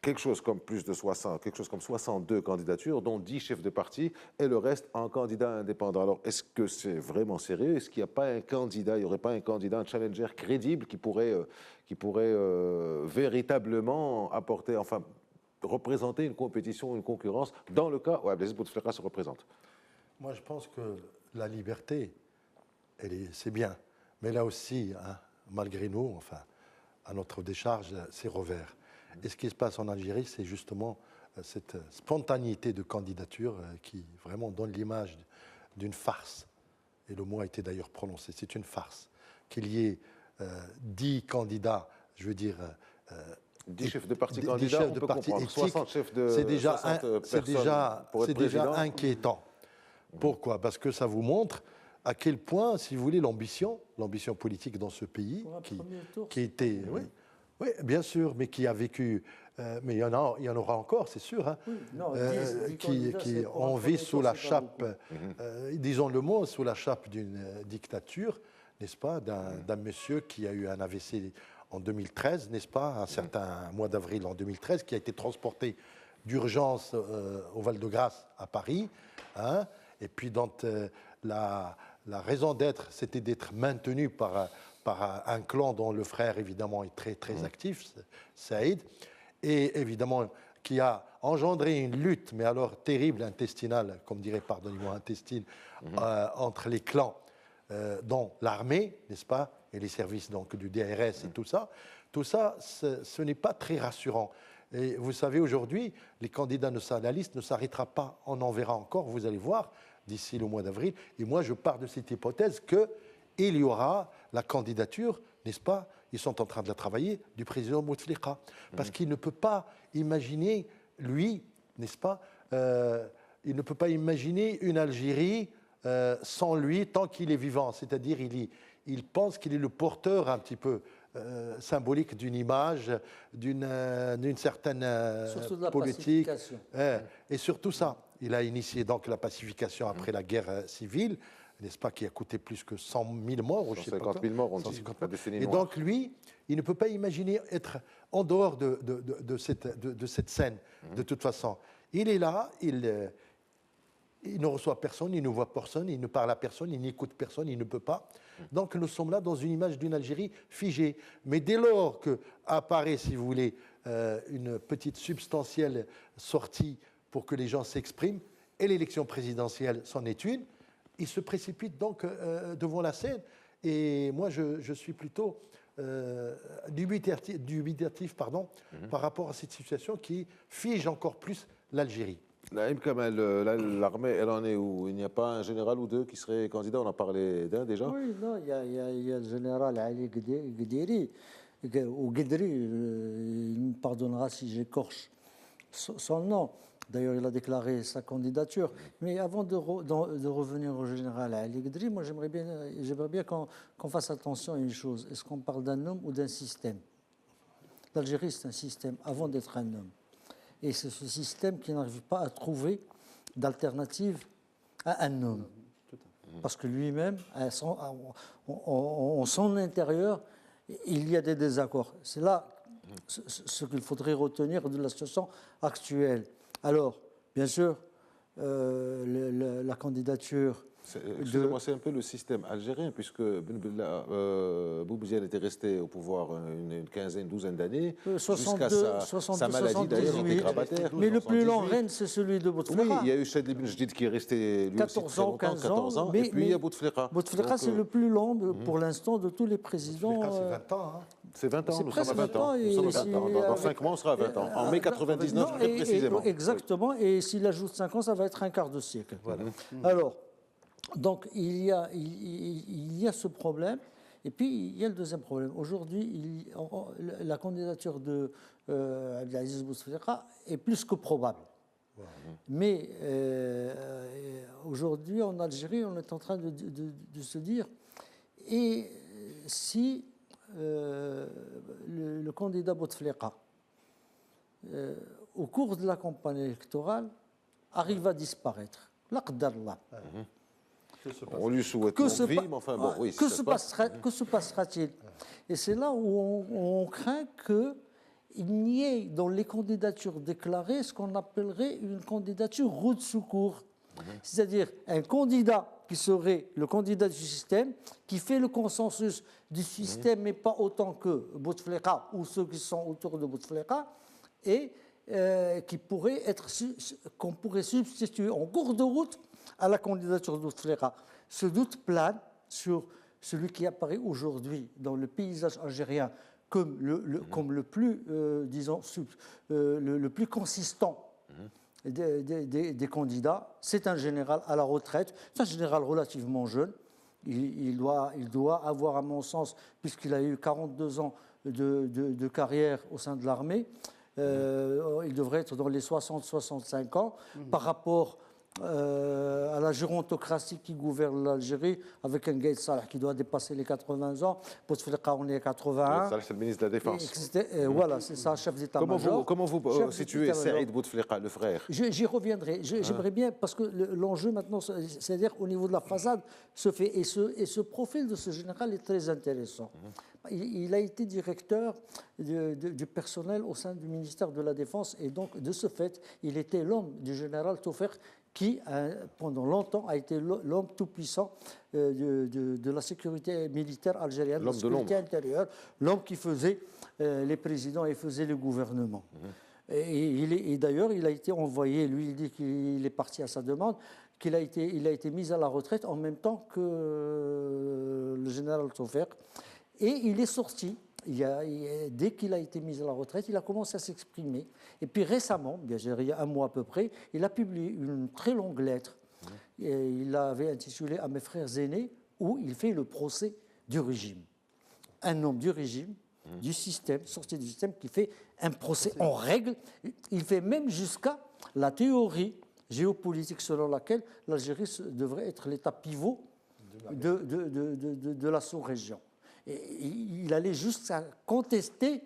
Speaker 1: quelque chose comme 62 candidatures, dont 10 chefs de parti et le reste en candidat indépendant. Alors, est-ce que c'est vraiment sérieux? Est-ce qu'il n'y a pas un candidat, il n'y aurait pas un candidat, un challenger crédible qui pourrait véritablement apporter, enfin, représenter une compétition, une concurrence, dans le cas où Abdelaziz Bouteflika se représente?
Speaker 2: Moi, je pense que la liberté, c'est bien. Mais là aussi, hein, malgré nous, enfin, à notre décharge, c'est revers. Et ce qui se passe en Algérie, c'est justement cette spontanéité de candidature qui vraiment donne l'image d'une farce. Et le mot a été d'ailleurs prononcé, c'est une farce. Qu'il y ait 10 candidats, je veux dire...
Speaker 1: 10 chefs de parti candidats, on peut comprendre. 60 chefs de...
Speaker 2: C'est déjà inquiétant. Pourquoi? Parce que ça vous montre à quel point, si vous voulez, l'ambition politique dans ce pays, qui était... Oui, bien sûr, mais qui a vécu... mais il y en aura encore, c'est sûr, hein, qui ont vécu sous la chape, disons le mot, sous la chape d'une dictature, n'est-ce pas, d'un monsieur qui a eu un AVC en 2013, n'est-ce pas, un certain mois d'avril en 2013, qui a été transporté d'urgence au Val-de-Grâce à Paris, hein, et puis dont la raison d'être, c'était d'être maintenu par un clan dont le frère, évidemment, est très, très actif, Saïd, et évidemment, qui a engendré une lutte, mais alors terrible, intestinale, comme dirait, pardonnez-moi, intestine, entre les clans, dont l'armée, n'est-ce pas, et les services donc, du DRS et tout ça, ce n'est pas très rassurant. Et vous savez, aujourd'hui, les candidats de la liste ne s'arrêtera pas, on en verra encore, vous allez voir, d'ici le mois d'avril. Et moi, je pars de cette hypothèse qu'il y aura la candidature, n'est-ce pas, ils sont en train de la travailler, du président Bouteflika. Parce qu'il ne peut pas imaginer, lui, n'est-ce pas, il ne peut pas imaginer une Algérie sans lui tant qu'il est vivant. C'est-à-dire, il pense qu'il est le porteur un petit peu symbolique d'une image, d'une certaine politique. Et surtout ça, il a initié donc la pacification après la guerre civile, n'est-ce pas, qui a coûté plus que 100 000 morts.
Speaker 1: 150 000 morts, on dit.
Speaker 2: Et donc lui, il ne peut pas imaginer être en dehors de cette scène, de toute façon. Il est là, il ne reçoit personne, il ne voit personne, il ne parle à personne, il n'écoute personne, il ne peut pas. Donc nous sommes là dans une image d'une Algérie figée. Mais dès lors qu'apparaît, si vous voulez, une petite substantielle sortie pour que les gens s'expriment, et l'élection présidentielle s'en est une, il se précipite donc devant la scène. Et moi, je suis plutôt dubitatif par rapport à cette situation qui fige encore plus l'Algérie.
Speaker 1: Naïm Kamal, l'armée, elle en est où? Il n'y a pas un général ou deux qui serait candidat? On en parlait d'un déjà.
Speaker 3: Oui, non, il y a le général Ali Gdiri, ou Guedri, il me pardonnera si j'écorche son nom. D'ailleurs, il a déclaré sa candidature. Mais avant de revenir au général Ali Gdiri, moi, j'aimerais bien qu'on fasse attention à une chose. Est-ce qu'on parle d'un homme ou d'un système? L'Algérie, c'est un système avant d'être un homme. Et c'est ce système qui n'arrive pas à trouver d'alternative à un homme. Parce que lui-même, en son intérieur, il y a des désaccords. C'est là ce qu'il faudrait retenir de la situation actuelle. Alors, bien sûr, la candidature...
Speaker 1: Excusez-moi, c'est un peu le système algérien, puisque Boubziane était resté au pouvoir une douzaine d'années, jusqu'à sa maladie d'ailleurs, il était grabataire.
Speaker 3: Mais le plus long règne, c'est celui de Bouteflika.
Speaker 1: Oui, il y a eu Chadli Ben Jdid qui est resté lui
Speaker 3: 14 ans, 15 ans,
Speaker 1: et puis il y a Bouteflika.
Speaker 3: Bouteflika, c'est le plus long pour l'instant de tous les présidents.
Speaker 2: Bouteflika, c'est 20 ans. Hein.
Speaker 1: C'est 20 ans, nous sommes à 20 ans. Dans 5 mois, on sera à 20 ans. En mai 99, très précisément.
Speaker 3: Exactement, et s'il ajoute 5 ans, ça va être un quart de siècle. Voilà. Alors, donc, il y a ce problème. Et puis, il y a le deuxième problème. Aujourd'hui, la candidature de Abdelaziz Bouteflika est plus que probable. Mais aujourd'hui, en Algérie, on est en train de se dire, et si le candidat Bouteflika, au cours de la campagne électorale, arrive à disparaître. La qadar Allah.
Speaker 1: On lui souhaite
Speaker 3: Que
Speaker 1: longue
Speaker 3: se,
Speaker 1: vie,
Speaker 3: pa-
Speaker 1: mais enfin bon, oui.
Speaker 3: que
Speaker 1: ça
Speaker 3: se
Speaker 1: passe.
Speaker 3: que se passera-t-il? Et c'est là où on craint qu'il n'y ait dans les candidatures déclarées ce qu'on appellerait une candidature roue de secours. C'est-à-dire un candidat qui serait le candidat du système, qui fait le consensus du système, mais pas autant que Bouteflika ou ceux qui sont autour de Bouteflika, et qu'on pourrait substituer en cours de route à la candidature de Bouteflika. Ce doute plane sur celui qui apparaît aujourd'hui dans le paysage algérien comme le plus, disons, le plus consistant des candidats. C'est un général à la retraite, c'est un général relativement jeune. Il doit avoir, à mon sens, puisqu'il a eu 42 ans de carrière au sein de l'armée, il devrait être dans les 60-65 ans par rapport à la gérontocratie qui gouverne l'Algérie, avec un Gaïd Salah qui doit dépasser les 80 ans. Bouteflika, on est à 81.
Speaker 1: Salah, c'est le ministre de la Défense.
Speaker 3: Voilà, c'est ça, chef d'état-major.
Speaker 1: Comment vous situez Saïd Bouteflika, le frère?
Speaker 3: J'y reviendrai. J'aimerais bien, parce que l'enjeu maintenant, c'est-à-dire au niveau de la façade, se fait. Et ce profil de ce général est très intéressant. Il a été directeur du personnel au sein du ministère de la Défense, et donc, de ce fait, il était l'homme du général Taufer, qui, pendant longtemps, a été l'homme tout-puissant de la sécurité militaire algérienne, de la sécurité intérieure, l'homme qui faisait les présidents et faisait le gouvernement. Et d'ailleurs, il a été envoyé, lui, il dit qu'il est parti à sa demande, il a été mis à la retraite en même temps que le général Taufer. Et il est sorti. Dès qu'il a été mis à la retraite, il a commencé à s'exprimer. Et puis récemment, bien sûr, il y a un mois à peu près, il a publié une très longue lettre. Et il l'avait intitulée « À mes frères aînés » où il fait le procès du régime. Un homme du régime, du système, sorti du système, qui fait un procès en règle. Il fait même jusqu'à la théorie géopolitique selon laquelle l'Algérie devrait être l'état pivot de la sous-région. Et il allait jusqu'à contester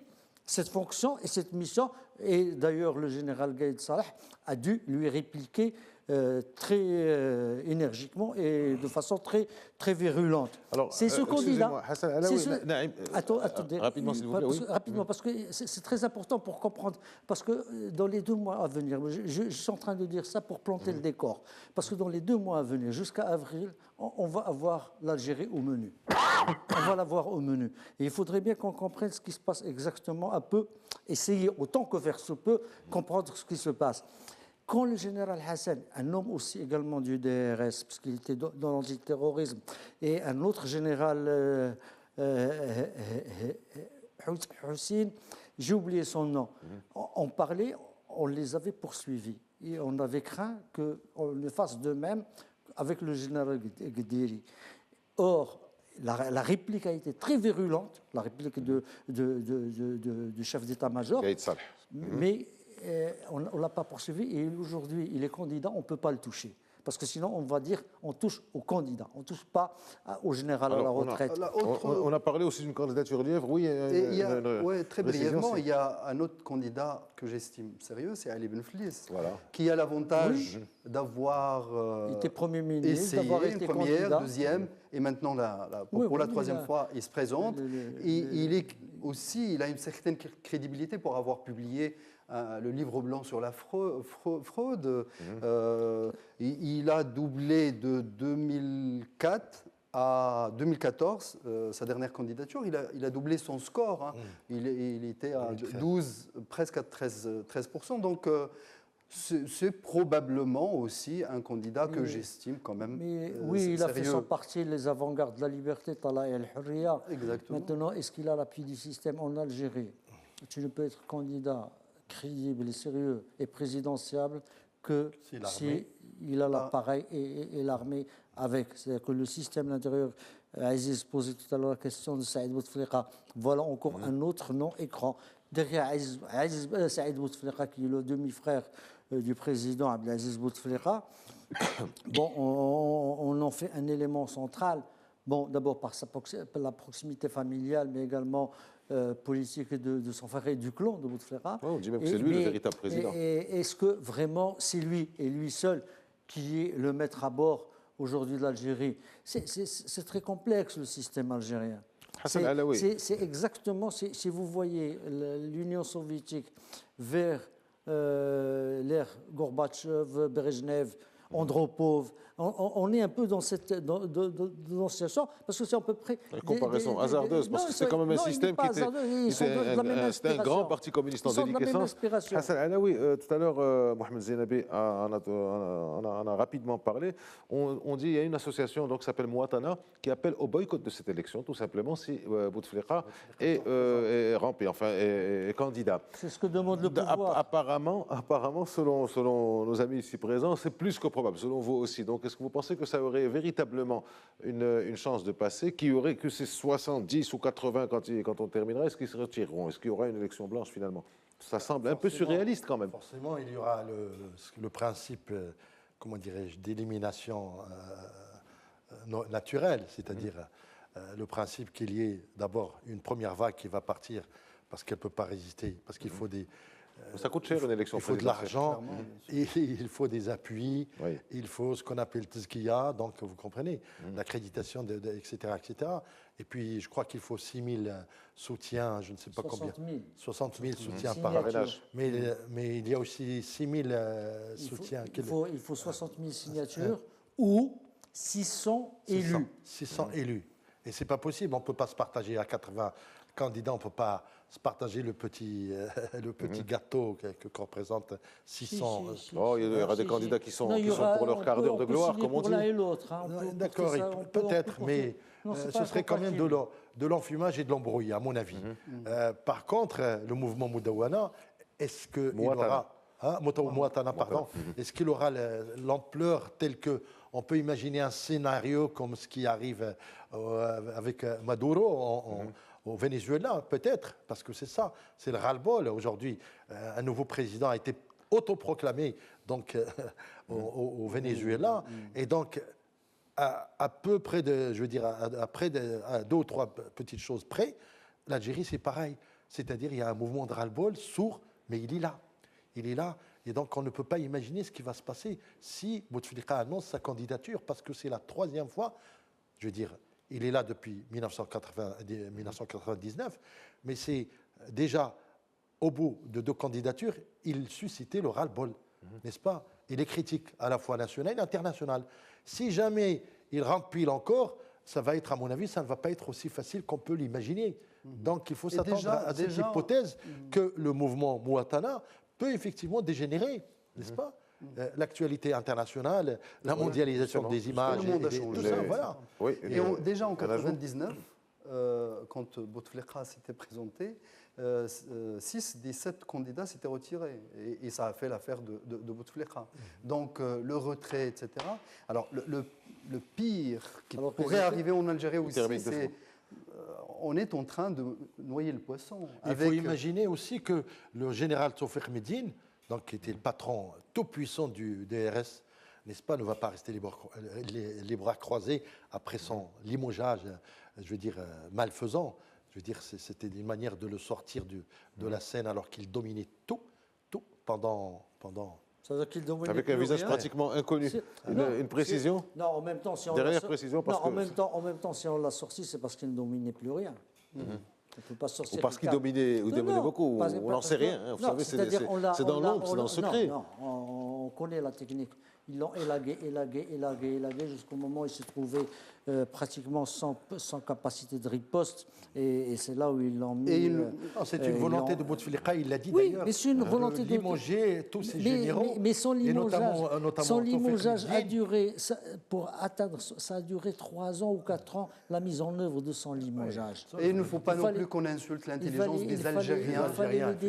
Speaker 3: cette fonction et cette mission. Et d'ailleurs, le général Gaïd Salah a dû lui répliquer très énergiquement et de façon très, très virulente. C'est ce candidat. Attendez,
Speaker 1: rapidement, s'il vous plaît.
Speaker 3: Rapidement, parce que c'est très important pour comprendre. Parce que dans les 2 mois à venir, je suis en train de dire ça pour planter le décor. Parce que dans les 2 mois à venir, jusqu'à avril, on va avoir l'Algérie au menu. On va l'avoir au menu. Et il faudrait bien qu'on comprenne ce qui se passe exactement, un peu, essayer autant que faire se peut, comprendre ce qui se passe. Quand le général Hassan, un homme aussi également du DRS, parce qu'il était dans l'antiterrorisme, et un autre général, Hussein, j'ai oublié son nom, on parlait, on les avait poursuivis. Et on avait craint qu'on le fasse de même avec le général Gdiri. Or, la réplique a été très virulente, la réplique du chef d'état-major, mais on ne l'a pas poursuivi et aujourd'hui il est candidat, on ne peut pas le toucher. Parce que sinon, on va dire on touche au candidat, on ne touche pas au général à la retraite.
Speaker 1: On a parlé aussi d'une candidature lièvre, oui.
Speaker 4: Très brièvement, il y a un autre candidat que j'estime sérieux, c'est Ali Benflis, qui a l'avantage d'avoir
Speaker 3: été Premier ministre,
Speaker 4: essayé
Speaker 3: d'avoir été
Speaker 4: une première,
Speaker 3: candidat.
Speaker 4: Deuxième, et maintenant, pour la troisième fois, il se présente. Il a une certaine crédibilité pour avoir publié le livre blanc sur la fraude. Il a doublé de 2004 à 2014, sa dernière candidature, il a doublé son score. Il était à 12, presque à 13%. Donc, c'est probablement aussi un candidat que j'estime quand même
Speaker 3: oui, il a fait son parti, les avant-gardes de la liberté, Talaa et Al-Hurriya.
Speaker 4: Exactement.
Speaker 3: Maintenant, est-ce qu'il a l'appui du système en Algérie? Tu ne peux être candidat crédible et sérieux et présidentiable que si il a l'appareil et l'armée avec. C'est-à-dire que le système intérieur, Aziz posait tout à l'heure la question de Saïd Bouteflika, voilà encore un autre non-écran. Derrière Saïd Bouteflika, qui est le demi-frère du président Abdelaziz Bouteflika, bon, on en fait un élément central Bon, d'abord par la proximité familiale, mais également politique de son frère et du clan de Bouteflika.
Speaker 1: Ouais, on dit même que c'est lui le véritable président.
Speaker 3: Et est-ce que vraiment c'est lui et lui seul qui est le maître à bord aujourd'hui de l'Algérie? C'est très complexe le système algérien. C'est exactement, si vous voyez l'Union soviétique vers l'ère Gorbatchev, Brejnev, Andropov, on est un peu dans cette situation, parce que c'est à peu près...
Speaker 1: Une comparaison hasardeuse, parce que c'est quand même un système qui était... C'était un grand parti communiste en déliquescence. Hassan Alaoui, tout à l'heure, Mohamed Zeinabi en a rapidement parlé. On dit qu'il y a une association qui s'appelle Mouatana qui appelle au boycott de cette élection, tout simplement, si Bouteflika est rempli, enfin, est candidat.
Speaker 3: C'est ce que demande le pouvoir.
Speaker 1: Apparemment, selon nos amis ici présents, c'est plus que probable, selon vous aussi. Donc, est-ce que vous pensez que ça aurait véritablement une chance de passer, qu'il y aurait que ces 70 ou 80 quand on terminera, est-ce qu'ils se retireront? Est-ce qu'il y aura une élection blanche finalement? Ça semble un peu surréaliste quand même.
Speaker 2: Forcément, il y aura le principe, comment dirais-je, d'élimination naturelle, c'est-à-dire le principe qu'il y ait d'abord une première vague qui va partir parce qu'elle ne peut pas résister, parce qu'il faut des...
Speaker 1: Ça coûte cher une élection présidentielle.
Speaker 2: Il faut de l'argent, il faut des appuis,
Speaker 1: oui.
Speaker 2: Il faut ce qu'on appelle le tazkiya, donc vous comprenez, l'accréditation, etc., etc. Et puis je crois qu'il faut 6 000 soutiens, je ne sais pas
Speaker 3: 60 000.
Speaker 2: combien. 60 000 soutiens par
Speaker 1: parrainage.
Speaker 2: Mais il y a aussi 6 000 soutiens.
Speaker 3: Il faut 60 000 signatures ou 600 élus.
Speaker 2: 600 élus. Et ce n'est pas possible, on ne peut pas se partager à 80 candidats, on ne peut pas se partager le petit gâteau que représente 600.
Speaker 1: Oh, il y aura des candidats qui sont pour leur quart d'heure de gloire, comme on dit.
Speaker 3: Pour l'un et l'autre.
Speaker 2: D'accord, peut-être, mais ce serait quand même de l'enfumage et de l'embrouille, à mon avis. Par contre, le mouvement Moudawana, est-ce qu'il aura... Mouatana, pardon. Est-ce qu'il aura l'ampleur telle que on peut imaginer un scénario comme ce qui arrive avec Maduro au Venezuela, peut-être, parce que c'est ça, c'est le ras-le-bol. Aujourd'hui, un nouveau président a été autoproclamé donc, au Venezuela, et donc à peu près de, je veux dire, à 2 ou 3 petites choses près, l'Algérie c'est pareil. C'est-à-dire il y a un mouvement de ras-le-bol sourd, mais il est là. Il est là, et donc on ne peut pas imaginer ce qui va se passer si Bouteflika annonce sa candidature, parce que c'est la 3e fois, je veux dire, il est là depuis 1999, mais c'est déjà, au bout de 2 candidatures, il suscitait le ras-le-bol, n'est-ce pas? Il est critique à la fois national et international. Si jamais il rempile encore, ça va être, à mon avis, ça ne va pas être aussi facile qu'on peut l'imaginer. Donc il faut s'attendre à cette hypothèse que le mouvement Mouatana peut effectivement dégénérer, n'est-ce pas? L'actualité internationale, la mondialisation des images,
Speaker 4: le monde a
Speaker 2: tout
Speaker 4: changé.
Speaker 2: ça, voilà.
Speaker 1: Oui,
Speaker 4: Et déjà en 1999, quand Bouteflika s'était présenté, 6 des 7 candidats s'étaient retirés. Et ça a fait l'affaire de Bouteflika. Donc le retrait, etc. Alors le pire qui pourrait arriver en Algérie aussi, c'est... on est en train de noyer le poisson.
Speaker 2: Il faut imaginer aussi que le général Tawfiq Médine, donc, qui était le patron tout puissant du DRS, n'est-ce pas, ne va pas rester les bras croisés après son limogeage, je veux dire, malfaisant. Je veux dire, c'était une manière de le sortir de la scène alors qu'il dominait tout pendant
Speaker 1: avec un visage pratiquement inconnu. Une précision?
Speaker 3: Non, en même temps, si on
Speaker 1: Dernière précision, parce que...
Speaker 3: en même temps, si on l'a sorti, c'est parce qu'il ne dominait plus rien. On ne peut pas sortir.
Speaker 1: Ou parce qu'il dominait beaucoup, on n'en sait rien. Vous savez, c'est dans l'ombre, c'est dans le secret.
Speaker 3: Non, on connaît la technique. Ils l'ont élagué jusqu'au moment où il s'est trouvé pratiquement sans capacité de riposte. Et c'est là où ils l'ont mis.
Speaker 2: C'est une volonté de Bouteflika, il l'a dit
Speaker 3: oui,
Speaker 2: d'ailleurs.
Speaker 3: Mais c'est une volonté
Speaker 2: de limoger tous ces généraux.
Speaker 3: Mais son limogeage a duré, ça a duré 3 ans ou 4 ans, la mise en œuvre de son limogeage.
Speaker 4: Et il ne faut pas non plus qu'on insulte l'intelligence des Algériens.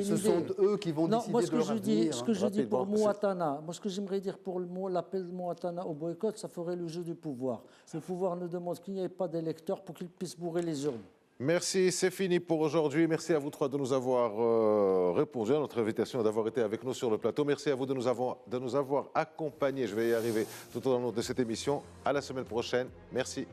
Speaker 4: Ce sont eux qui vont décider de leur avenir.
Speaker 3: Ce que je dis pour Mouatana, moi ce que j'aimerais dire pour l'appel de Mouatana au boycott, ça ferait le jeu du pouvoir. Le pouvoir nous demande qu'il n'y ait pas d'électeurs pour qu'ils puissent bourrer les urnes.
Speaker 1: Merci, c'est fini pour aujourd'hui. Merci à vous 3 de nous avoir répondu à notre invitation et d'avoir été avec nous sur le plateau. Merci à vous de nous avoir accompagnés. Je vais y arriver tout au long de cette émission. À la semaine prochaine. Merci.